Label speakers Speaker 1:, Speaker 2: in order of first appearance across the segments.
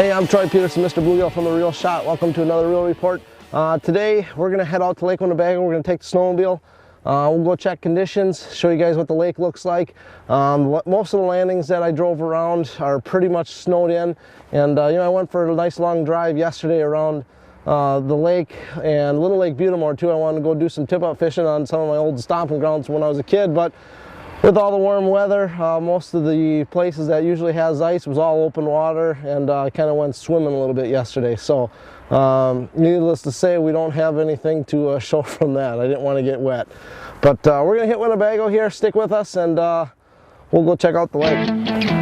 Speaker 1: Hey, I'm Troy Peterson, Mr. Bluegill from The Reel Shot. Welcome to another Reel Report. Today we're going to head out to Lake Winnebago. We're going to take the snowmobile. We'll go check conditions, show you guys what the lake looks like. Most of the landings that I drove around are pretty much snowed in. And I went for a nice long drive yesterday around the lake and Little Lake Butamore too. I wanted to go do some tip-up fishing on some of my old stomping grounds when I was a kid, but with all the warm weather, most of the places that usually has ice was all open water, and I kind of went swimming a little bit yesterday. So needless to say, we don't have anything to show from that. I didn't want to get wet. But we're going to hit Winnebago here. Stick with us, and we'll go check out the lake.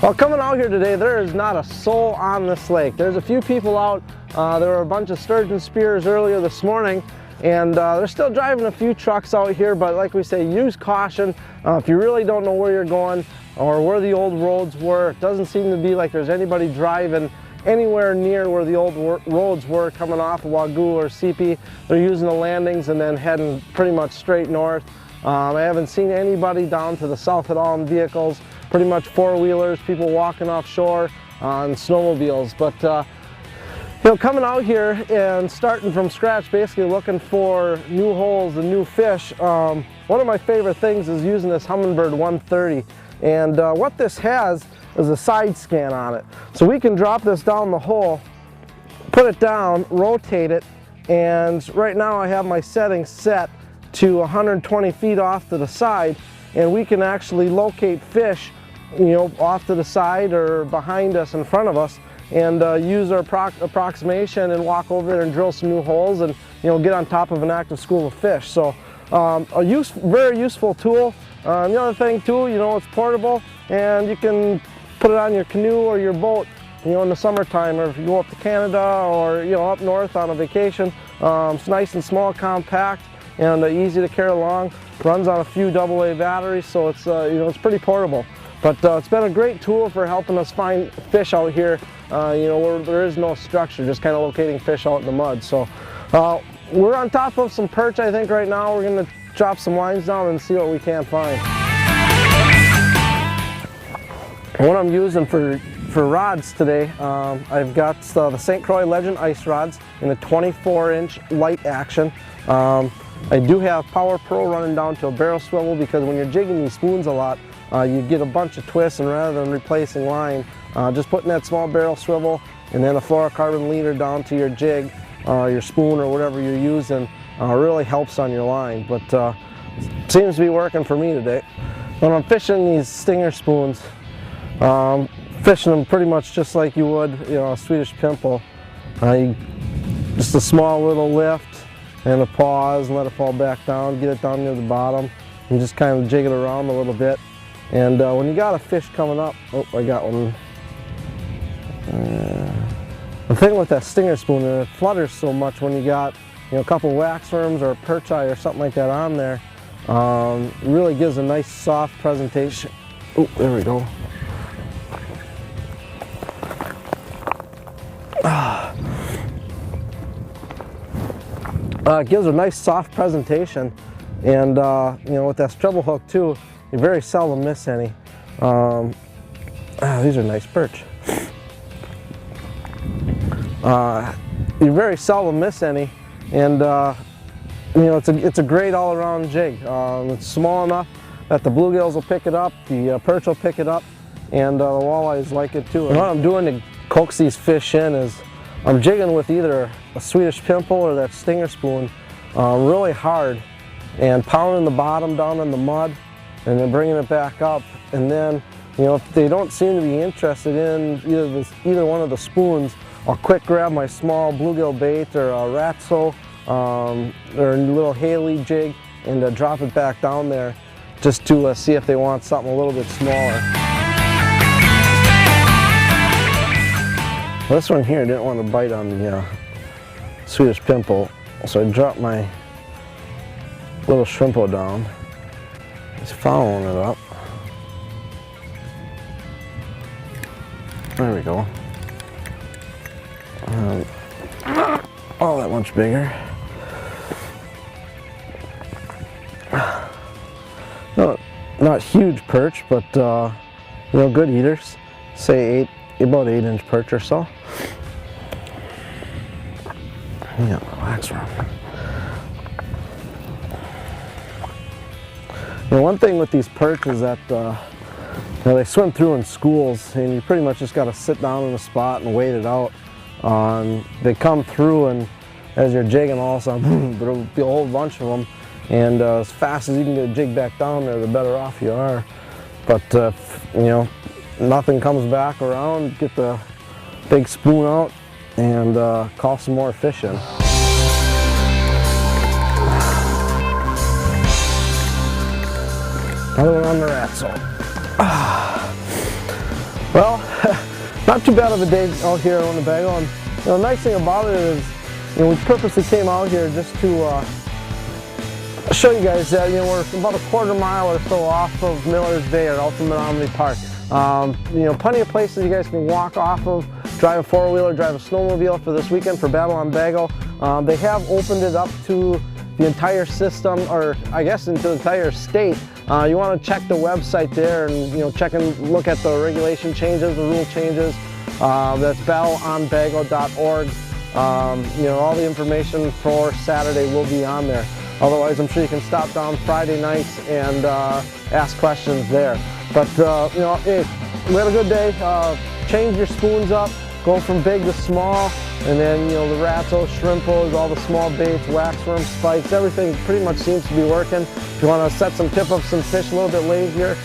Speaker 1: Well, coming out here today, there is not a soul on this lake. There's a few people out. There were a bunch of sturgeon spears earlier this morning, and they're still driving a few trucks out here, but like we say, use caution. If you really don't know where you're going or where the old roads were, it doesn't seem to be like there's anybody driving anywhere near where the old roads were coming off of Wagoo or CP. They're using the landings and then heading pretty much straight north. I haven't seen anybody down to the south at all in vehicles. Pretty much four-wheelers, people walking offshore on snowmobiles. But coming out here and starting from scratch, basically looking for new holes and new fish. One of my favorite things is using this Humminbird 130. And what this has is a side scan on it. So we can drop this down the hole, put it down, rotate it, and right now I have my settings set to 120 feet off to the side, and we can actually locate fish off to the side or behind us, in front of us, and use our approximation and walk over there and drill some new holes and get on top of an active school of fish. So very useful tool. The other thing too, it's portable, and you can put it on your canoe or your boat in the summertime, or if you go up to Canada or up north on a vacation. It's nice and small, compact, and easy to carry along. Runs on a few AA batteries, so it's it's pretty portable. But it's been a great tool for helping us find fish out here, where there is no structure, just kind of locating fish out in the mud. So we're on top of some perch, I think, right now. We're going to drop some lines down and see what we can find. What I'm using for rods today, I've got the St. Croix Legend ice rods in a 24-inch light action. I do have Power Pro running down to a barrel swivel, because when you're jigging these spoons a lot, you get a bunch of twists, and rather than replacing line, just putting that small barrel swivel and then a fluorocarbon leader down to your jig, your spoon, or whatever you're using, really helps on your line. But seems to be working for me today. When I'm fishing these stinger spoons, fishing them pretty much just like you would a Swedish pimple. Just a small little lift and a pause and let it fall back down, get it down near the bottom, and just kind of jig it around a little bit. And when you got a fish coming up, oh, I got one. The thing with that stinger spoon, it flutters so much when you got a couple wax worms or a perch eye or something like that on there. It really gives a nice soft presentation. Oh, there we go. It gives a nice soft presentation, and with that treble hook too, you very seldom miss any. These are nice perch. You very seldom miss any, and it's a great all-around jig. It's small enough that the bluegills will pick it up, the perch will pick it up, and the walleyes like it too. And what I'm doing to coax these fish in is I'm jigging with either a Swedish pimple or that stinger spoon really hard, and pounding the bottom down in the mud, and then bringing it back up. And then if they don't seem to be interested in either one of the spoons, I'll quick grab my small bluegill bait or a ratso or a little Haley jig and drop it back down there just to see if they want something a little bit smaller. Well, this one here didn't want to bite on the Swedish pimple. So I dropped my little shrimpo down. He's following it up. There we go. Oh, that much bigger. No, not huge perch, but you know, good eaters. Say about 8-inch perch or so. Yeah, wax worm. Now, one thing with these perch is that you know, they swim through in schools, and you pretty much just got to sit down in a spot and wait it out. They come through, and as you're jigging, all of a sudden, there'll be a whole bunch of them. And as fast as you can get a jig back down there, the better off you are. But you know, nothing comes back around, get the big spoon out and call some more fish in. Another one on the rat hole. Well, not too bad of a day out here in Winnebago. And you know, the nice thing about it is, you know, we purposely came out here just to show you guys that, you know, we're about a quarter mile or so off of Miller's Bay or out from Menominee Park. You know, plenty of places you guys can walk off of, drive a four-wheeler, drive a snowmobile for this weekend for Battle on Bago. They have opened it up to the entire system, or I guess into the entire state. You want to check the website there and, you know, check and look at the regulation changes, the rule changes. That's battleonbago.org. You know, all the information for Saturday will be on there. Otherwise, I'm sure you can stop down Friday nights and ask questions there. But you know, hey, we had a good day. Change your spoons up, go from big to small, and then, you know, the ratsos, shrimpos, all the small baits, waxworm, spikes, everything pretty much seems to be working. If you want to set some tip-ups, some fish a little bit lazier,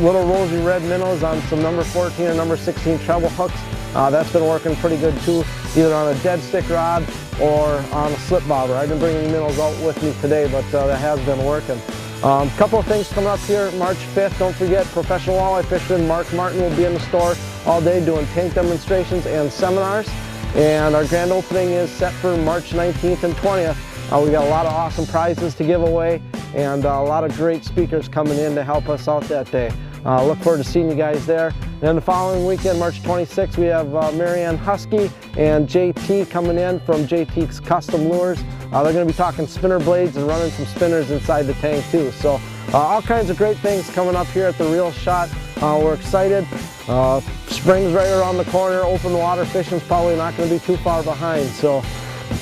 Speaker 1: little rosy red minnows on some number 14 and number 16 treble hooks. That's been working pretty good too, either on a dead stick rod or on a slip bobber. I've been bringing minnows out with me today, but that has been working. A couple of things coming up here, March 5th. Don't forget, professional walleye fisherman Mark Martin will be in the store all day doing tank demonstrations and seminars. And our grand opening is set for March 19th and 20th. We got a lot of awesome prizes to give away and a lot of great speakers coming in to help us out that day. Look forward to seeing you guys there. And then the following weekend, March 26th, we have Marianne Husky and JT coming in from JT's Custom Lures. They're going to be talking spinner blades and running some spinners inside the tank too. So all kinds of great things coming up here at the Reel Shot. We're excited. Spring's right around the corner. Open water fishing's probably not going to be too far behind. So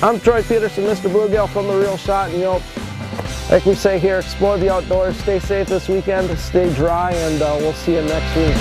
Speaker 1: I'm Troy Peterson, Mr. Bluegill from the Reel Shot, and, you know, like we say here, explore the outdoors, stay safe this weekend, stay dry, and we'll see you next week.